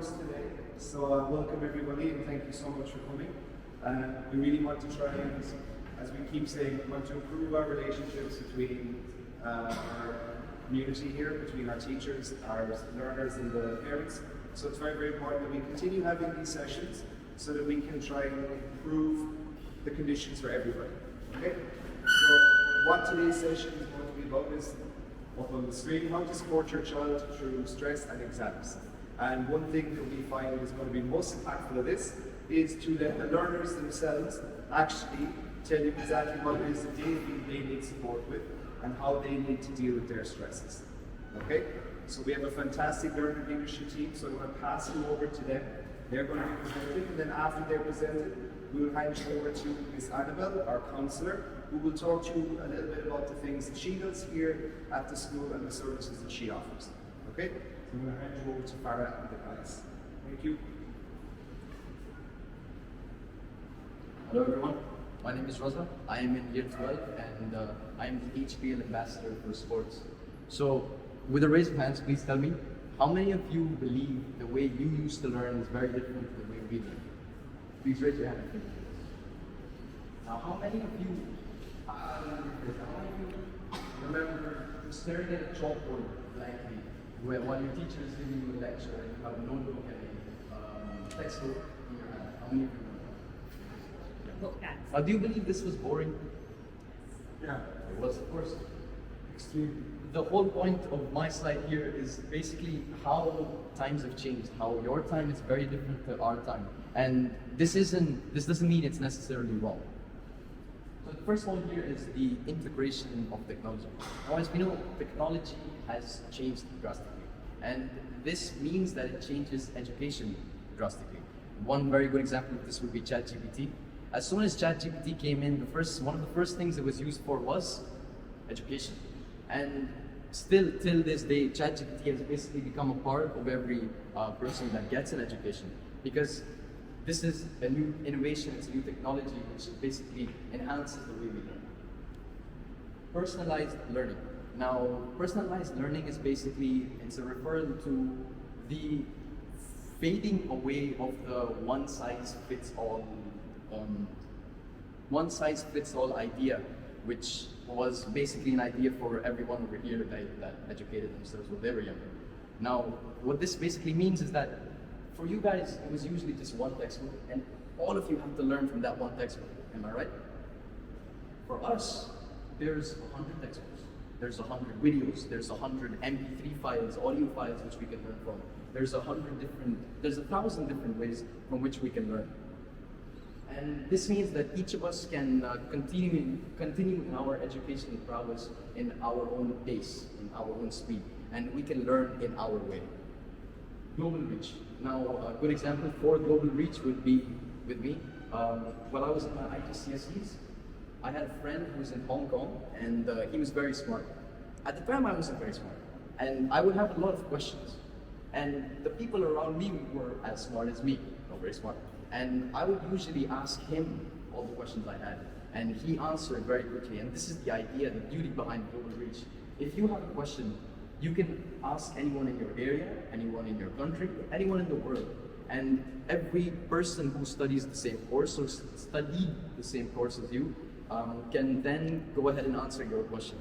course today. So welcome everybody and thank you so much for coming. We really want to try and, as we keep saying, we want to improve our relationships between our community here, between our teachers, our learners and the parents. So it's very, very important that we continue having these sessions so that we can try and improve the conditions for everybody. Okay? So what today's session is going to be about is up on the screen, how to support your child through stress and exams. And one thing that we find is going to be most impactful of this is to let the learners themselves actually tell you exactly what it is that they feel they need support with and how they need to deal with their stresses. Okay? So we have a fantastic learner leadership team, so I'm going to pass you over to them. They're going to be presenting, and then after they're presented, we will hand you over to Miss Annabelle, our counsellor, who will talk to you a little bit about the things that she does here at the school and the services that she offers. Okay? So I'm going to hand you over to Farah and the guys. Thank you. Hello everyone, my name is Raza. I am in year 12 and I am the HBL ambassador for sports. So with a raise of hands, please tell me, how many of you believe the way you used to learn is very different from the way we learn? Please raise your hand. Now how many of you remember staring at a chalkboard blankly while your teacher is giving you a lecture and you have a notebook and a textbook in your hand? How many of you remember? Do you believe this was boring? Yeah. It was, of course. Extremely. The whole point of my slide here is basically how times have changed, how your time is very different to our time. And this doesn't mean it's necessarily wrong. So the first one here is the integration of technology. Now, as we know, technology has changed drastically. And this means that it changes education drastically. One very good example of this would be ChatGPT. As soon as ChatGPT came in, one of the first things it was used for was education. And still, till this day, ChatGPT has basically become a part of every person that gets an education, because this is a new innovation, it's a new technology which basically enhances the way we learn. Personalized learning. Now, personalized learning is basically, it's a referral to the fading away of the one-size-fits-all idea, which was basically an idea for everyone over here that educated themselves when they were younger. Now, what this basically means is that for you guys, it was usually just one textbook, and all of you have to learn from that one textbook. Am I right? For us, there's 100 textbooks, there's 100 videos, there's 100 MP3 files, audio files which we can learn from. There's 1,000 different ways from which we can learn. And this means that each of us can continue in our educational prowess in our own pace, in our own speed, and we can learn in our way. Global reach. Now, a good example for global reach would be with me. While I was in my IGCSEs, I had a friend who was in Hong Kong, and he was very smart. At the time, I wasn't very smart, and I would have a lot of questions. And the people around me were as smart as me, not very smart. And I would usually ask him all the questions I had, and he answered very quickly. And this is the idea, the beauty behind global reach. If you have a question, you can ask anyone in your area, anyone in your country, anyone in the world. And every person who studies the same course or studied the same course as you can then go ahead and answer your question.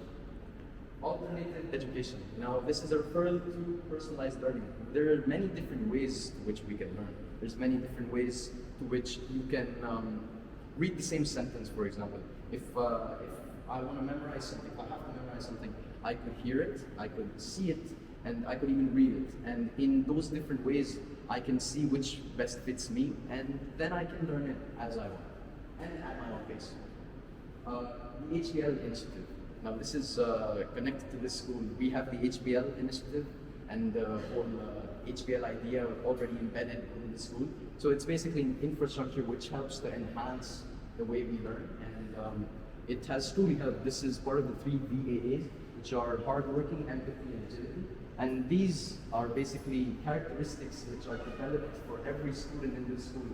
Alternative education. Now, this is a referral to personalized learning. There are many different ways to which we can learn. There's many different ways to which you can read the same sentence, for example. If I want to memorize something, if I have to memorize something, I could hear it, I could see it, and I could even read it. And in those different ways, I can see which best fits me, and then I can learn it as I want, and at my own pace. The HBL initiative. Now, this is connected to this school. We have the HBL initiative and the whole HBL idea already embedded in the school. So it's basically an infrastructure which helps to enhance the way we learn, and it has truly helped. This is part of the 3 VAAs, which are hardworking, empathy, and agility. And these are basically characteristics which are developed for every student in this school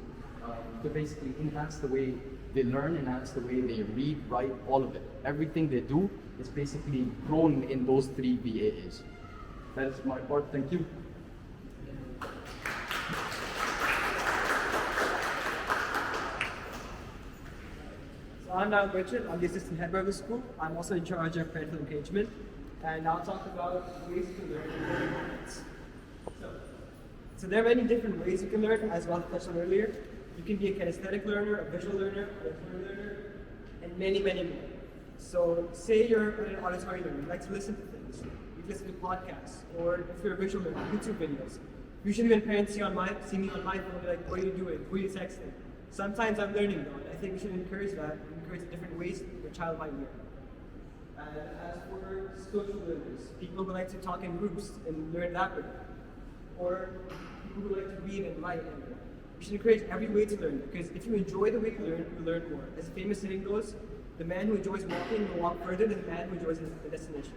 to basically enhance the way they learn, enhance the way they read, write, all of it. Everything they do is basically grown in those 3 VAAs. That is my part. Thank you. I'm now Richard. I'm the assistant head of the school. I'm also in charge of parental engagement, and I'll talk about ways to learn and learning habits. So there are many different ways you can learn, as well touched on earlier. You can be a kinesthetic learner, a visual learner, a auditory learner, and many, many more. So say you're an auditory learner, you like to listen to things, you listen to podcasts, or if you're a visual learner, YouTube videos. Usually when parents see me on my phone, they're like, what are you doing? Who are you texting? Sometimes I'm learning though, and I think we should encourage that, encourage the different ways your child might learn. And as for social learners, people who like to talk in groups and learn that way, or people who like to read and write and learn. We should encourage every way to learn, because if you enjoy the way you learn more. As a famous saying goes, the man who enjoys walking will walk further than the man who enjoys the destination.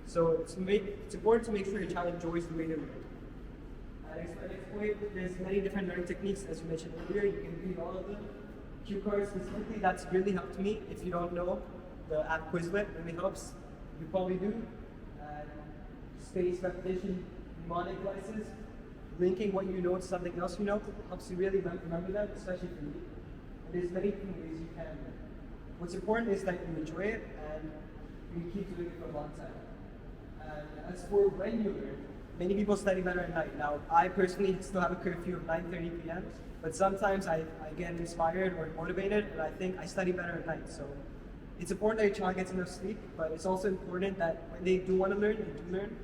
So it's important to make sure your child enjoys the way they learn. Next point, there's many different learning techniques, as you mentioned earlier. You can read all of them. Cue cards specifically, that's really helped me. If you don't know, the app Quizlet really helps. You probably do. Spaced repetition, mnemonic devices, linking what you know to something else you know helps you really remember that, especially for me. And there's many different ways you can learn. What's important is that you enjoy it and you keep doing it for a long time. And as for when you learn, many people study better at night. Now, I personally still have a curfew of 9:30 p.m., but sometimes I get inspired or motivated, and I think I study better at night. So it's important that your child gets enough sleep, but it's also important that when they do want to learn, they do learn,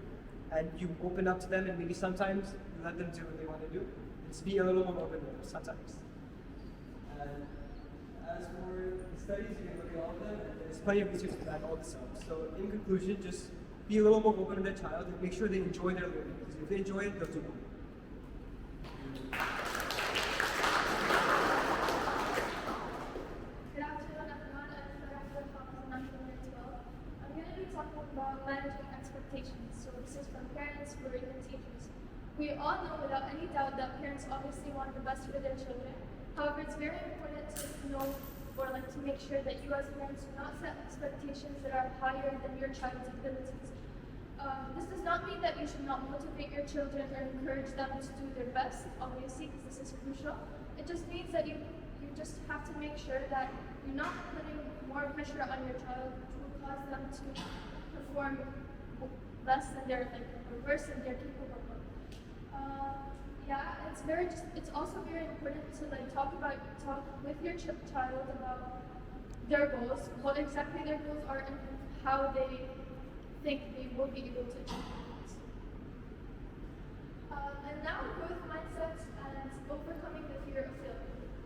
and you open up to them, and maybe sometimes you let them do what they want to do. Just be a little more open with them sometimes. And as for the studies, you can look at all of them, and there's plenty of research to back all this up. So in conclusion, just be a little more open with their child and make sure they enjoy their learning. Because if they enjoy it, they'll do more. Good afternoon, everyone. I'm going to be talking about managing expectations. So this is from parents or even teachers. We all know without any doubt that parents obviously want the best for their children. However, it's very important to know or to make sure that you as parents do not set expectations that are higher than your child's abilities. This does not mean that you should not motivate your children or encourage them to do their best, obviously, because this is crucial. It just means that you just have to make sure that you're not putting more pressure on your child, which will cause them to perform less than they're or worse than they're capable of. It's also very important to talk with your child about their goals, what exactly their goals are, and how they think they will be able to achieve it. And now growth mindset and overcoming the fear of failure.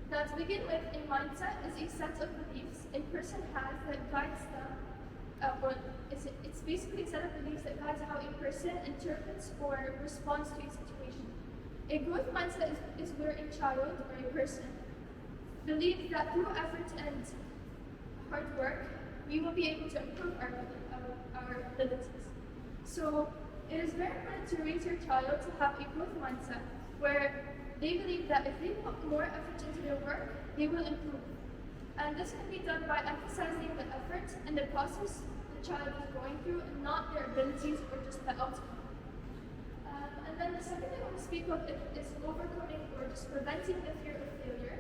Now to begin with, a mindset is a set of beliefs a person has that guides them, it's basically a set of beliefs that guides how a person interprets or responds to a situation. A growth mindset is where a child or a person believes that through effort and hard work, we will be able to improve our abilities. So it is very important to raise your child to have a growth mindset where they believe that if they put more effort into their work, they will improve. And this can be done by emphasizing the effort and the process the child is going through and not their abilities or just the outcome. And then the second thing I want to speak of is overcoming or just preventing the fear of failure.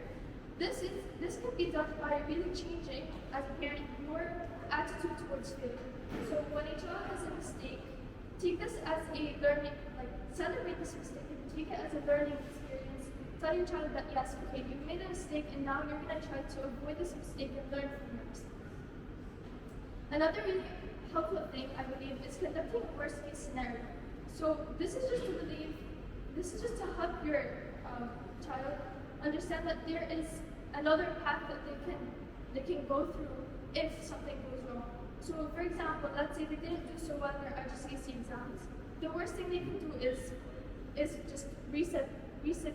This can be done by really changing, as a parent, your attitude towards failure. So when a child has a mistake, take this as a learning, celebrate this mistake and take it as a learning experience. Tell your child that yes, okay, you made a mistake and now you're going to try to avoid this mistake and learn from your mistake. Another really helpful thing, I believe, is conducting a worst case scenario. So this is just to help your child understand that there is another path that they can go through if something goes wrong. So for example, let's say they didn't do so well in their IGCSE exams. The worst thing they can do is just reset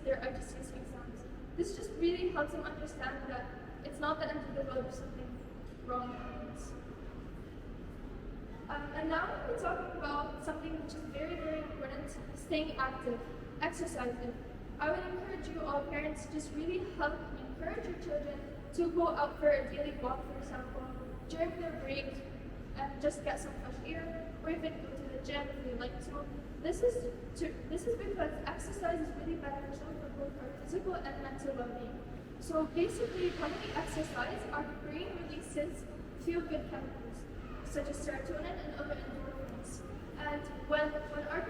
their IGCSE exams. This just really helps them understand that it's not the end of the world if something wrong happens. And now we're talking about something which is very, very important, staying active, exercising. I would encourage you all parents to just really help encourage your children to go out for a daily walk, for example, during their break and just get some fresh air, or even go to the gym if they like to. This is because exercise is really beneficial for both our physical and mental well-being. So basically, when we exercise, our brain releases feel-good chemicals, such as serotonin and other endorphins. And when our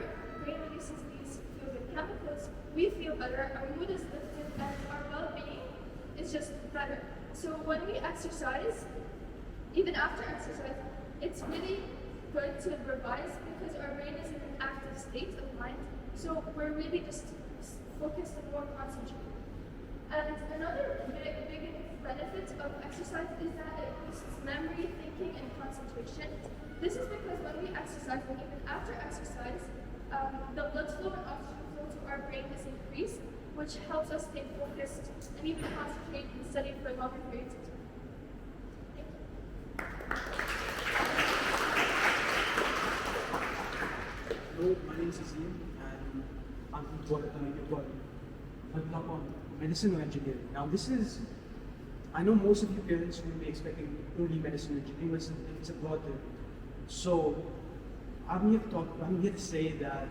brain releases these feel-good chemicals, we feel better, our mood is lifted, and our well-being is just better. So when we exercise, even after exercise, it's really good to revise because our brain is in an active state of mind. So we're really just focused and more concentrated. And another big benefit of exercise is that it boosts memory, thinking, and concentration. This is because when we exercise, and even after exercise, the blood flow and oxygen flow to our brain is increased, which helps us stay focused and even concentrate and study for longer periods of time. Thank you. Hello, my name is SIA, and I'm from I'm talking on medicine or engineering. Now, I know most of you parents will be expecting only medicine or engineering, but it's a broad term. So, I'm here to say that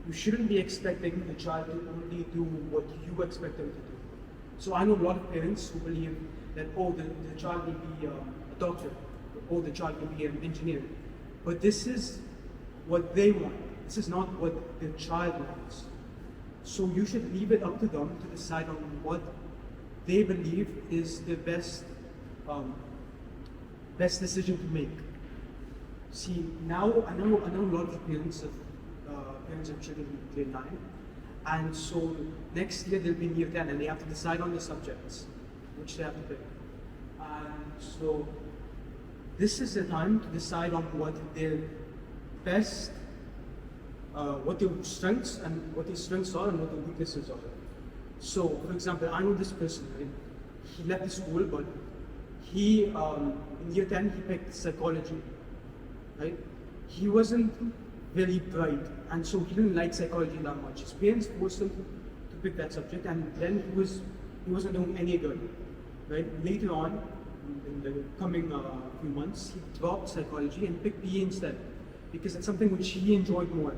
you shouldn't be expecting the child to only do what you expect them to do. So, I know a lot of parents who believe that, oh, the child will be a doctor, or the child will be an engineer. But this is what they want. This is not what the child wants. So you should leave it up to them to decide on what they believe is the best decision to make. See, now I know a lot of parents of children in grade 9, and so next year they'll be in year 10 and they have to decide on the subjects which they have to pick. And so this is the time to decide on what their best, what their strengths are and what their weaknesses are. So, for example, I know this person, right? He left the school, but he, in year 10, he picked psychology, right? He wasn't very bright, and so he didn't like psychology that much. His parents forced him to pick that subject, and then he wasn't doing any good, right? Later on, in the coming few months, he dropped psychology and picked PE instead, because it's something which he enjoyed more.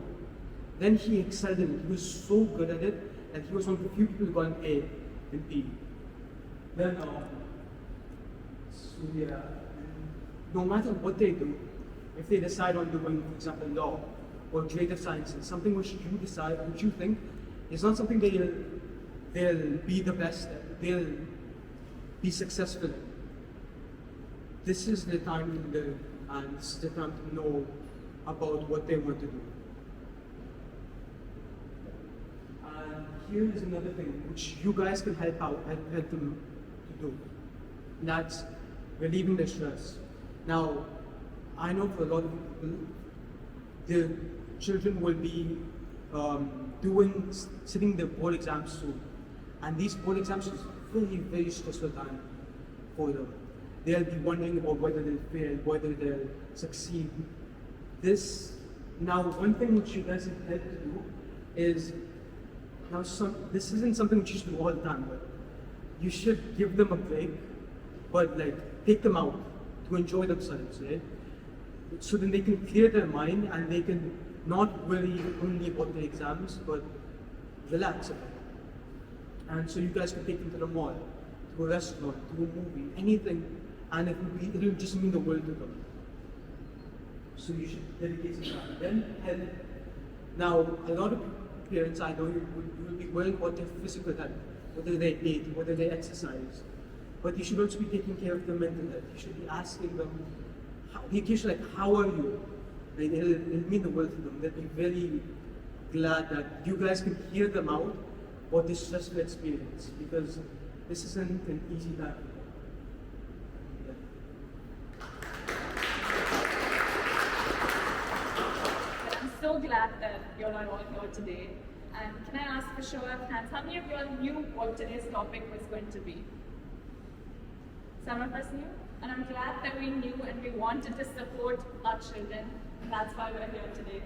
Then he excelled in it. He was so good at it that he was one of the few people who got an A in PE. Then, so yeah, no matter what they do, if they decide on doing, for example, law or creative sciences, something which you decide, which you think is not something they'll be the best at, they'll be successful in. This is the time to learn, and this is the time to know about what they want to do. And here is another thing which you guys can help them to do. And that's relieving their stress. Now, I know for a lot of people, the children will be sitting their board exams soon. And these board exams is very, very stressful time for them. They'll be wondering about whether they'll fail, whether they'll succeed. Now one thing which you guys have had to do is, this isn't something which you should do all the time, but you should give them a break, but take them out to enjoy themselves, right? So then they can clear their mind and they can not worry only about the exams, but relax a bit. And so you guys can take them to the mall, to a restaurant, to a movie, anything, and it'll just mean the world to them. So you should dedicate some time. Then health. Now, a lot of parents I know you will be worrying about their physical health, whether they eat, whether they exercise. But you should also be taking care of their mental health. You should be asking them, how are you? It'll mean the world to them. They'll be very glad that you guys can hear them out about this stressful experience, because this isn't an easy time. I'm so glad that you're all here today. And can I ask for show of hands, how many of you all knew what today's topic was going to be? Some of us knew, and I'm glad that we knew and we wanted to support our children, and that's why we're here today.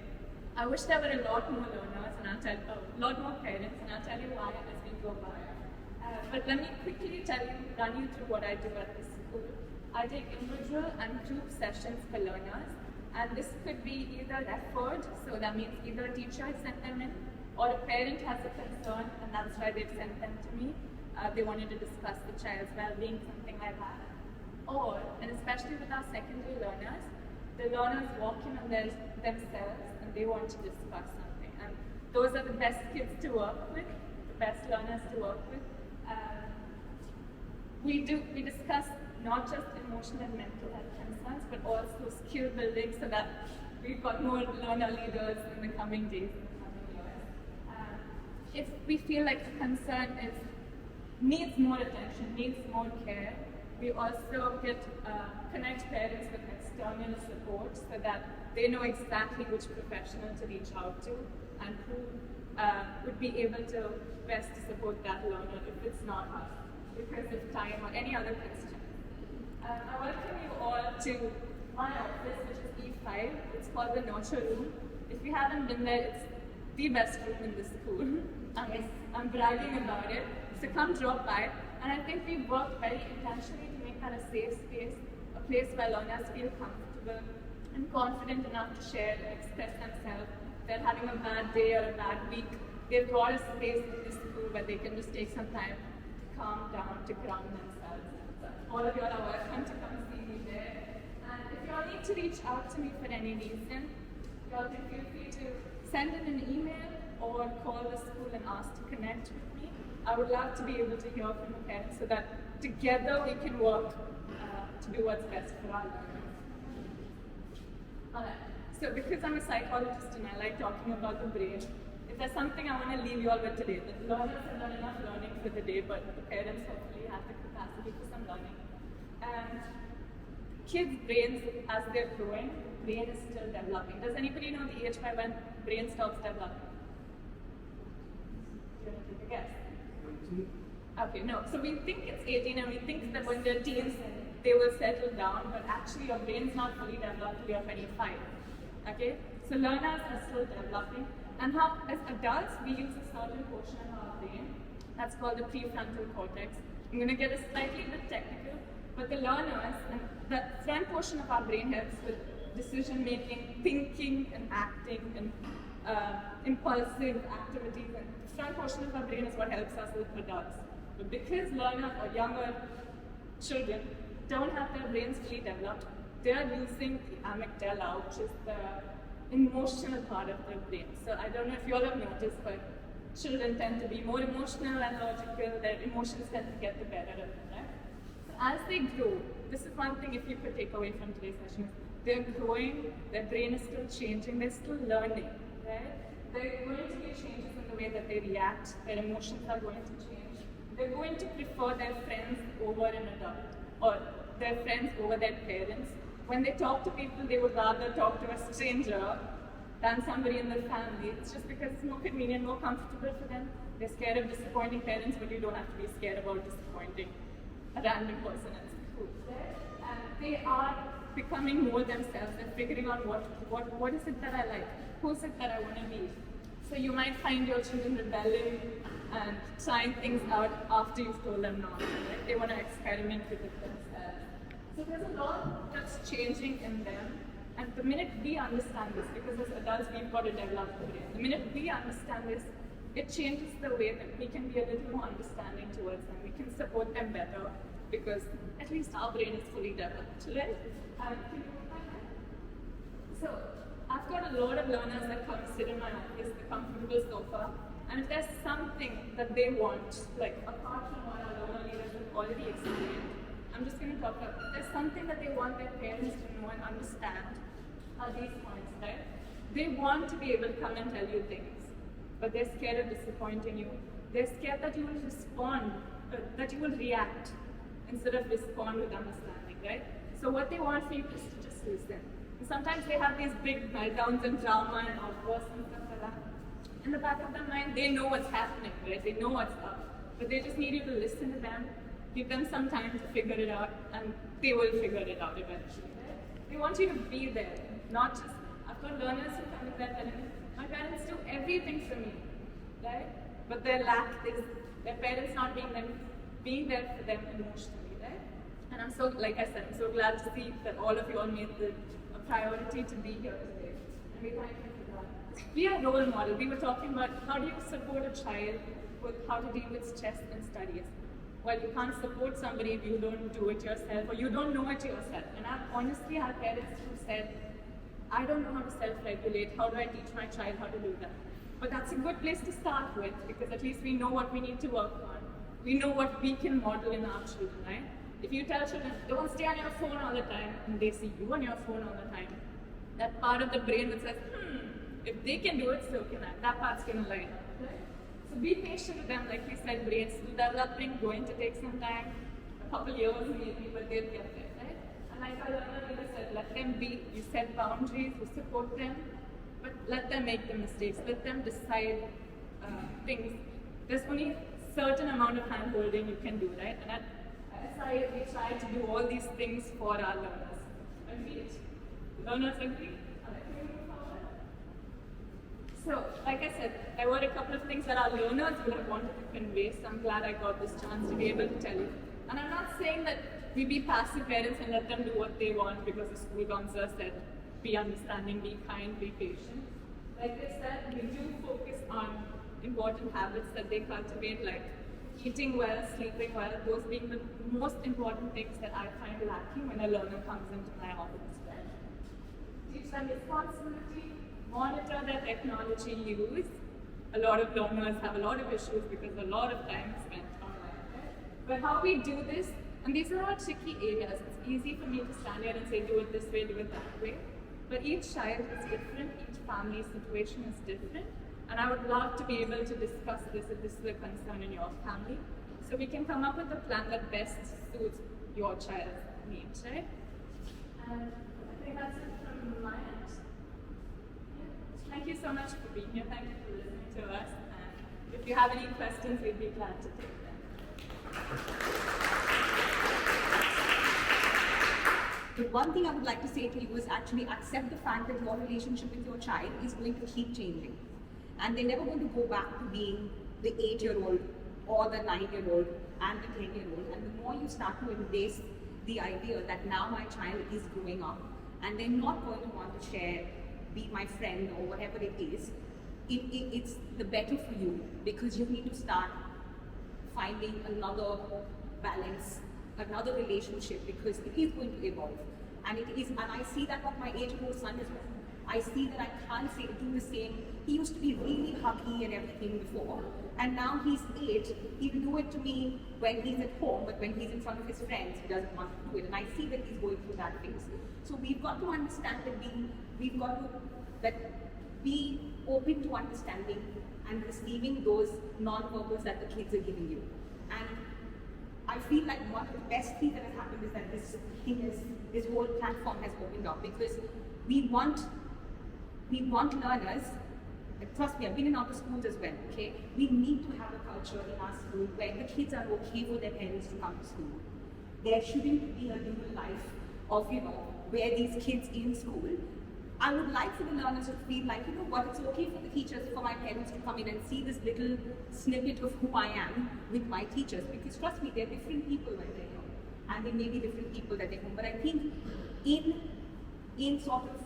I wish there were a lot more learners, and a lot more parents, and I'll tell you why as we go by. But let me quickly run you through what I do at this school. I take individual and group sessions for learners, and this could be either referred, so that means either a teacher has sent them in, or a parent has a concern, and that's why they've sent them to me. they wanted to discuss the child's well-being, something like that. Or, and especially with our secondary learners, the learners walk in on themselves and they want to discuss something. And those are the best kids to work with, the best learners to work with. We discuss not just emotional and mental health concerns, but also skill building so that we've got more learner leaders in the coming days, in the coming years. If we feel like the concern needs more attention, needs more care, we also connect parents with external support so that they know exactly which professional to reach out to and who would be able to best support that learner if it's not us, because of time or any other question. I welcome you all to my office, which is E5. It's called the Nurture Room. If you haven't been there, it's the best room in the school. I'm bragging about it. So come drop by. And I think we've worked very intentionally to make that a safe space, a place where learners feel comfortable and confident enough to share and express themselves. If they're having a bad day or a bad week, they've got a space in this school where they can just take some time to calm down, to ground themselves. So all of you are welcome to come see me there. And if you all need to reach out to me for any reason, you all can feel free to send in an email or call the school and ask to connect with me. I would love to be able to hear from the parents so that together we can work to do what's best for our learners. Alright, so because I'm a psychologist and I like talking about the brain, if there's something I want to leave you all with today, the learners have done enough learning for the day, but the parents hopefully have the capacity for some learning. And kids' brains, as they're growing, brain is still developing. Does anybody know the age by when brain stops developing? Do you want to take a guess? Okay, no. So we think it's 18 and we think that when they're teens, they will settle down, but actually your brain's not fully developed till you're 25. Okay? So learners are still developing. And how, as adults, we use a certain portion of our brain that's called the prefrontal cortex. I'm going to get a slightly bit technical, but the learners, and the front portion of our brain helps with decision making, thinking, and acting, and impulsive activities. And the front portion of our brain is what helps us with adults. But because learners or younger children don't have their brains fully developed, they are using the amygdala, which is the emotional part of their brain. So I don't know if you all have noticed, but children tend to be more emotional and logical. Their emotions tend to get the better of them, right? So as they grow, this is one thing if you could take away from today's session, they're growing, their brain is still changing, they're still learning, right? There are going to be changes in the way that they react, their emotions are going to change. They're going to prefer their friends over an adult, or their friends over their parents. When they talk to people, they would rather talk to a stranger than somebody in their family. It's just because it's more convenient, more comfortable for them. They're scared of disappointing parents, but you don't have to be scared about disappointing a random person at school. And they are becoming more themselves and figuring out what is it that I like, who's it that I want to be. So you might find your children rebelling and trying things out after you've told them not to, right? They want to experiment with it themselves. So there's a lot that's changing in them. And the minute we understand this, because as adults we've got to develop the brain, the minute we understand this, it changes the way that we can be a little more understanding towards them. We can support them better because at least our brain is fully developed, right? So I've got a lot of learners that come sit in my office, the comfortable sofa, and if there's something that they want, like apart from what our learner leaders have already explained, I'm just going to talk about, there's something that they want their parents to know and understand are these points, right? They want to be able to come and tell you things, but they're scared of disappointing you. They're scared that you will respond, that you will react instead of respond with understanding, right? So what they want for you is to just listen. And sometimes they have these big meltdowns and drama and outbursts and stuff like that. In the back of their mind, they know what's happening, right? They know what's up, but they just need you to listen to them. Give them some time to figure it out, and they will figure it out eventually. Right? They want you to be there, not just. I've got learners who come to that telling me, my parents do everything for me, right? But their lack is their parents not being there for them emotionally, right? And I'm so, like I said, I'm so glad to see that all of you all made it a priority to be here today, and we thank you for that. We are role model. We were talking about how do you support a child with how to deal with stress and studies. well, you can't support somebody if you don't do it yourself or you don't know it yourself. And I've honestly had parents who said, I don't know how to self-regulate. How do I teach my child how to do that? But that's a good place to start with, because at least we know what we need to work on. We know what we can model in our children, right? If you tell children, don't stay on your phone all the time, and they see you on your phone all the time, that part of the brain that says, if they can do it, so can I. That part's gonna line up, right? So be patient with them, like we said, brain development going to take some time, a couple years maybe, but they'll get there, right? And like I earlier said, let them be, you set boundaries, you support them, but let them make the mistakes, let them decide things. There's only a certain amount of hand-holding you can do, right? And at SIA, we try to do all these things for our learners. Agreed? Learners agree? So, like I said, there were a couple of things that our learners would have wanted to convey, so I'm glad I got this chance to be able to tell you. And I'm not saying that we be passive parents and let them do what they want because the school counselor said, be understanding, be kind, be patient. Like I said, we do focus on important habits that they cultivate, like eating well, sleeping well, those being the most important things that I find lacking when a learner comes into my office. Teach them responsibility, monitor their technology use. A lot of learners have a lot of issues because a lot of time is spent online. But how we do this, and these are all tricky areas. It's easy for me to stand here and say, do it this way, do it that way. But each child is different, each family situation is different. And I would love to be able to discuss this if this is a concern in your family. So we can come up with a plan that best suits your child's needs, right? And I think that's it from my end. Thank you so much for being here. Thank you for listening to us. And if you have any questions, we'd be glad to take them. The one thing I would like to say to you is actually accept the fact that your relationship with your child is going to keep changing. And they're never going to go back to being the 8-year-old or the 9-year-old and the 10-year-old. And the more you start to embrace the idea that now my child is growing up and they're not going to want to share, be my friend or whatever it is, it's the better for you, because you need to start finding another balance, another relationship, because it is going to evolve. And it is, and I see that with my 8-year-old son as well. I see that I can't say do the same. He used to be really huggy and everything before, and now he's 8. He'll do it to me when he's at home, but when he's in front of his friends, he doesn't want to do it. And I see that he's going through that phase. So we've got to understand that be open to understanding and receiving those non-verbals that the kids are giving you. And I feel like one of the best things that has happened is that this whole platform has opened up, because we want learners. Trust me, I've been in other schools as well, okay? We need to have a culture in our school where the kids are okay for their parents to come to school. There shouldn't be a dual life of, where these kids in school. I would like for the learners to feel like, it's okay for the teachers, for my parents to come in and see this little snippet of who I am with my teachers, because trust me, they're different people when they're here. And they may be different people that they're home. But I think in sort of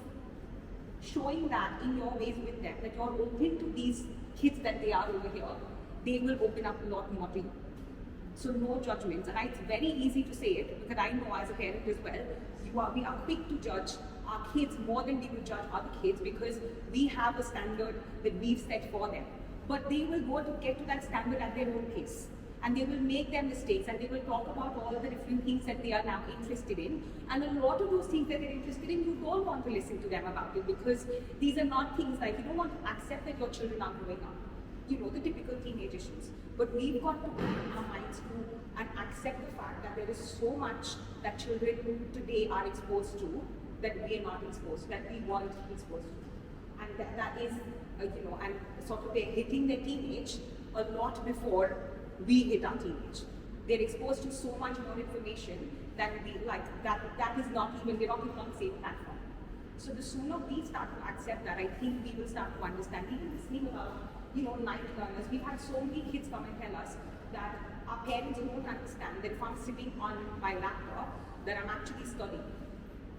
showing that in your ways with them, that you're open to these kids that they are over here, they will open up a lot more to you. So no judgments. And it's very easy to say it, because I know as a parent as well, we are quick to judge our kids more than we will judge other kids, because we have a standard that we've set for them. But they will go to get to that standard at their own pace. And they will make their mistakes, and they will talk about all the different things that they are now interested in. And a lot of those things that they're interested in, you don't want to listen to them about it, because these are not things like, you don't want to accept that your children are growing up. The typical teenage issues. But we've got to open our minds to and accept the fact that there is so much that children today are exposed to that we are not exposed, that we weren't exposed to. And that is, and sort of they're hitting their teenage a lot before we hit our teenage. They're exposed to so much more information that that is not even, we're not even on the same platform. So the sooner we start to accept that, I think we will start to understand. Even listening about, night learners, we've had so many kids come and tell us that our parents don't understand that if I'm sitting on my laptop, that I'm actually studying.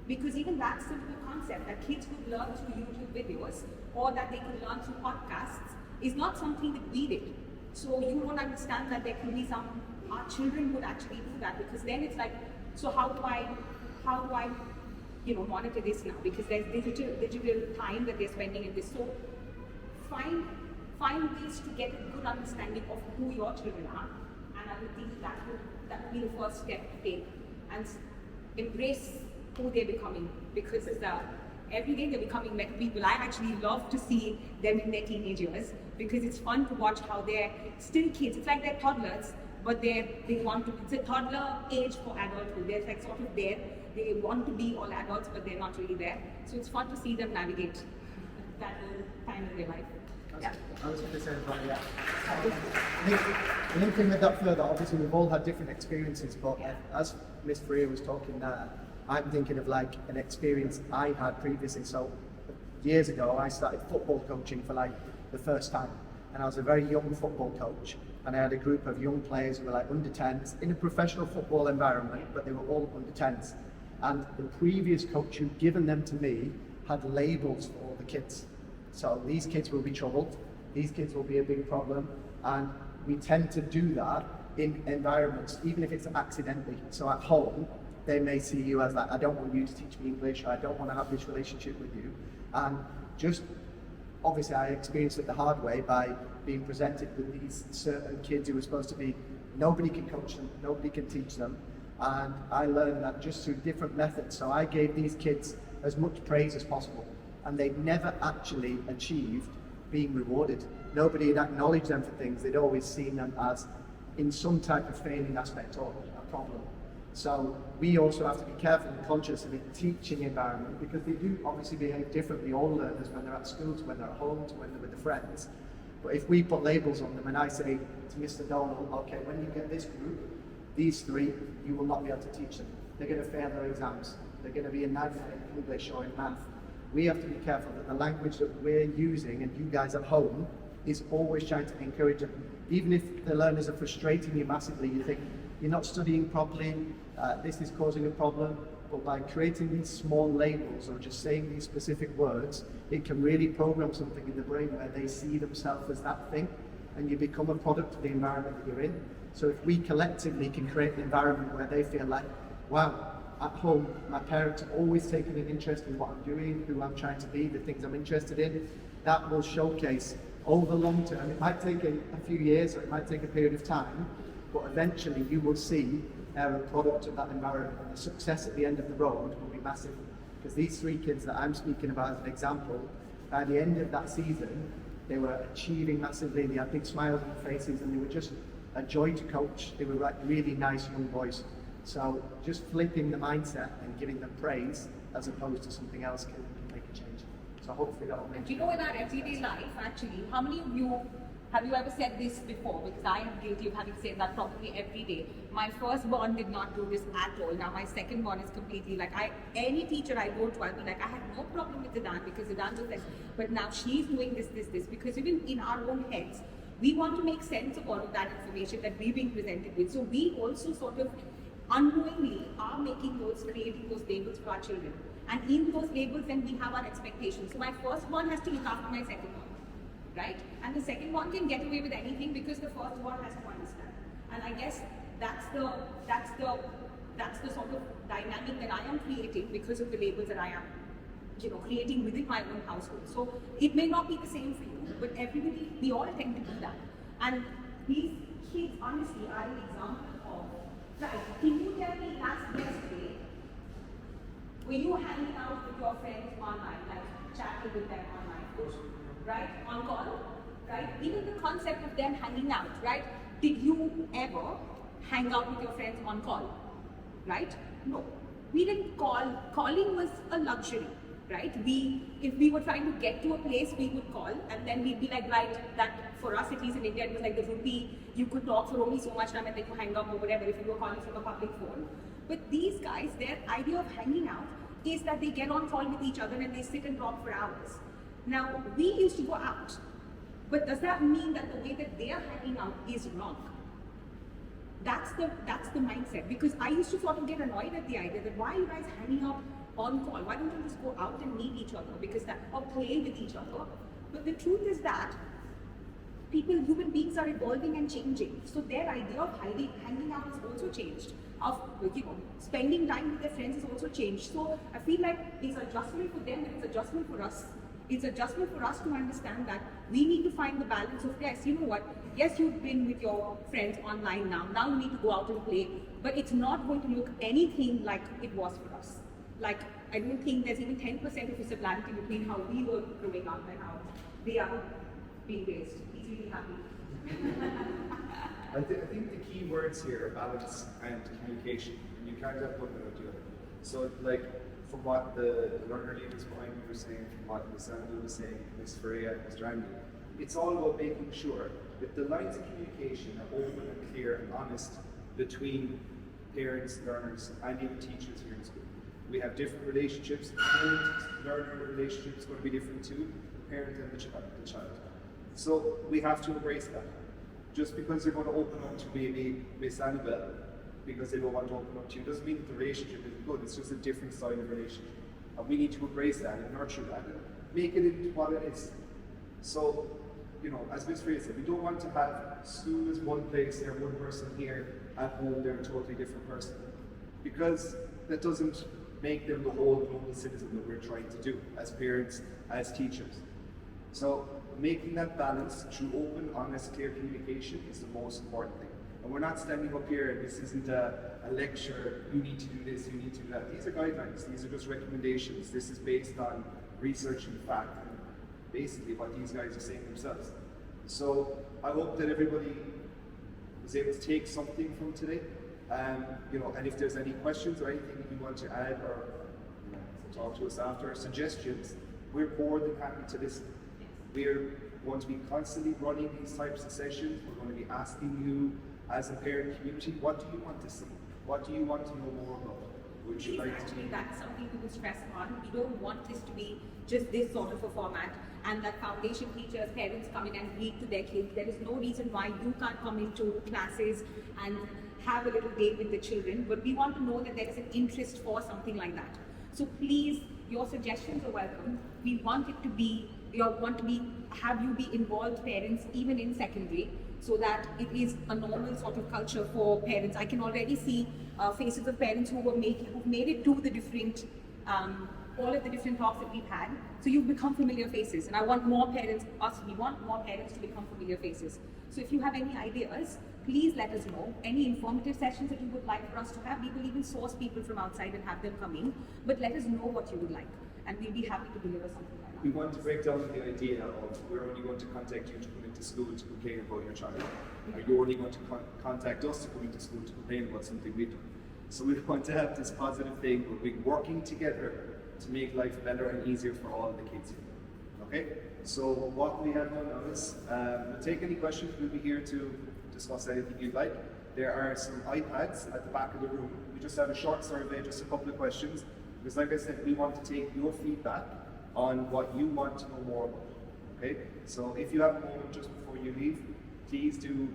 Because even that simple concept that kids could learn through YouTube videos or that they could learn through podcasts is not something that we did. So you don't understand that there could be some our children would actually do that, because then it's like, so how do I monitor this now? Because there's digital time that they're spending in this. So find ways to get a good understanding of who your children are, and I would think that would be the first step to take, and embrace who they're becoming, because every day they're becoming better people. I actually love to see them in their teenage years, because it's fun to watch how they're still kids. It's like they're toddlers, but they want to. It's a toddler age for adulthood. They're like sort of there. They want to be all adults, but they're not really there. So it's fun to see them navigate that time in their life. Yeah. I was going to say as well, yeah. I think linking with that further, obviously we've all had different experiences, but as Miss Freya was talking there, I'm thinking of like an experience I had previously. So years ago, I started football coaching for like the first time, and I was a very young football coach, and I had a group of young players who were like under 10s in a professional football environment, but they were all under 10s. And the previous coach who'd given them to me had labels for all the kids. So these kids will be troubled, these kids will be a big problem, and we tend to do that in environments, even if it's accidentally. So at home, they may see you as like, I don't want you to teach me English, I don't want to have this relationship with you. And just, obviously I experienced it the hard way by being presented with these certain kids who were supposed to be, nobody can coach them, nobody can teach them. And I learned that just through different methods. So I gave these kids as much praise as possible, and they never actually achieved being rewarded. Nobody had acknowledged them for things. They'd always seen them as in some type of failing aspect or a problem. So we also have to be careful and conscious in a teaching environment, because they do obviously behave differently, all learners, when they're at school to when they're at home to when they're with their friends. But if we put labels on them and I say to Mr. Donald, okay, when you get this group, these three, you will not be able to teach them. They're going to fail their exams. They're going to be a nightmare in English or in math. We have to be careful that the language that we're using, and you guys at home, is always trying to encourage them. Even if the learners are frustrating you massively, you think, you're not studying properly, this is causing a problem. But by creating these small labels or just saying these specific words, it can really program something in the brain where they see themselves as that thing, and you become a product of the environment that you're in. So if we collectively can create an environment where they feel like, wow, at home, my parents are always taking an interest in what I'm doing, who I'm trying to be, the things I'm interested in, that will showcase over the long term. It might take a few years, or it might take a period of time, but eventually you will see they're a product of that environment, and the success at the end of the road will be massive. Because these three kids that I'm speaking about as an example, by the end of that season, they were achieving massively, they had big smiles on their faces, and they were just a joy to coach. They were like really nice young boys. So just flipping the mindset and giving them praise as opposed to something else can make a change. So hopefully that will make Do you know, in our everyday life, actually, how many of you have you ever said this before? Because I am guilty of having said that probably every day. My firstborn did not do this at all. Now my secondborn is completely like, any teacher I go to, I'll be like, I had no problem with Zidan because Zidan was like, but now she's doing this. Because even in our own heads, we want to make sense of all of that information that we're being presented with. So we also sort of unknowingly are creating those labels for our children. And in those labels, then we have our expectations. So my firstborn has to look after my secondborn, right? And the secondborn can get away with anything because the firstborn has to understand. And I guess that's the sort of dynamic that I am creating because of the labels that I am, creating within my own household. So it may not be the same for you, but everybody, we all tend to do that. And these kids, honestly, are an example of, right, can you tell me last yesterday, were you hanging out with your friends online, like chatting with them online, right, on call, right? Even the concept of them hanging out, right? Did you ever hang out with your friends on call, right? No, we didn't call. Calling was a luxury, right? If we were trying to get to a place, we would call, and then we'd be like, right, that for us, at least in India, it was like the rupee, you could talk for only so much time and then you hang up or whatever if you were calling from a public phone. But these guys, their idea of hanging out is that they get on call with each other and they sit and talk for hours. Now, we used to go out, but does that mean that the way that they are hanging out is wrong? That's the mindset, because I used to sort of get annoyed at the idea that why are you guys hanging out on call? Why don't you just go out and meet each other or play with each other? But the truth is that human beings are evolving and changing. So their idea of hanging out has also changed. Of spending time with their friends has also changed. So I feel like it's adjustment for them and it's adjustment for us. It's adjustment for us to understand that we need to find the balance of, yes, you know what, yes, you've been with your friends online now you need to go out and play, but it's not going to look anything like it was for us. Like, I don't think there's even 10% of a similarity between how we were growing up and how they are being raised. He's really happy. I think the key words here are balance and communication, and you can't have one without the other. So, like, from what the learner leaders behind me were saying, from what Ms. Andrew was saying, Ms. Faria, Mr. Andy, it's all about making sure that the lines of communication are open and clear and honest between parents, learners, and even teachers here in school. We have different relationships. Parent-learner relationship is going to be different too, the parent and the child. So we have to embrace that. Just because they're going to open up to maybe Miss Annabelle, because they don't want to open up to you, doesn't mean that the relationship isn't good. It's just a different style of relationship. And we need to embrace that and nurture that and make it into what it is. So, as Ms. Freya said, we don't want to have school as one place, they're one person here, at home they're a totally different person. Because that doesn't make them the whole global citizen that we're trying to do as parents, as teachers. So making that balance through open, honest, clear communication is the most important thing. And we're not standing up here and this isn't a lecture, you need to do this, you need to do that. These are guidelines, these are just recommendations. This is based on research and fact, and basically what these guys are saying themselves. So I hope that everybody was able to take something from today. And if there's any questions or anything that you want to add or talk to us after, or suggestions, we're more than happy to listen. We're going to be constantly running these types of sessions. We're going to be asking you, as a parent community, what do you want to see? What do you want to know more about? Would you like to? That's something we will stress on. We don't want this to be just this sort of a format, and that foundation teachers, parents come in and read to their kids. There is no reason why you can't come into classes and have a little day with the children, but we want to know that there is an interest for something like that. So please, your suggestions are welcome. We want it to be, have you be involved parents even in secondary, so that it is a normal sort of culture for parents. I can already see faces of parents who've made it to the different, all of the different talks that we've had. So you've become familiar faces, and I want more parents, we want more parents to become familiar faces. So if you have any ideas, please let us know. Any informative sessions that you would like for us to have, we will even source people from outside and have them come in, but let us know what you would like, and we'll be happy to deliver something like that. We want to break down the idea of we're only going to contact you to come into school to complain about your child, or you're only going to contact us to come into school to complain about something we've done. So we want to have this positive thing where we're working together to make life better and easier for all of the kids here. Okay? So what we have done now is, we'll take any questions. We'll be here to discuss anything you'd like. There are some iPads at the back of the room. We just have a short survey, just a couple of questions. Because like I said, we want to take your feedback on what you want to know more about. Okay? So if you have a moment just before you leave, please do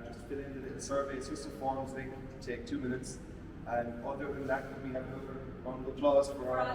just fill in the little survey. It's just a forms thing to take 2 minutes. And other than that, we have another round of applause for our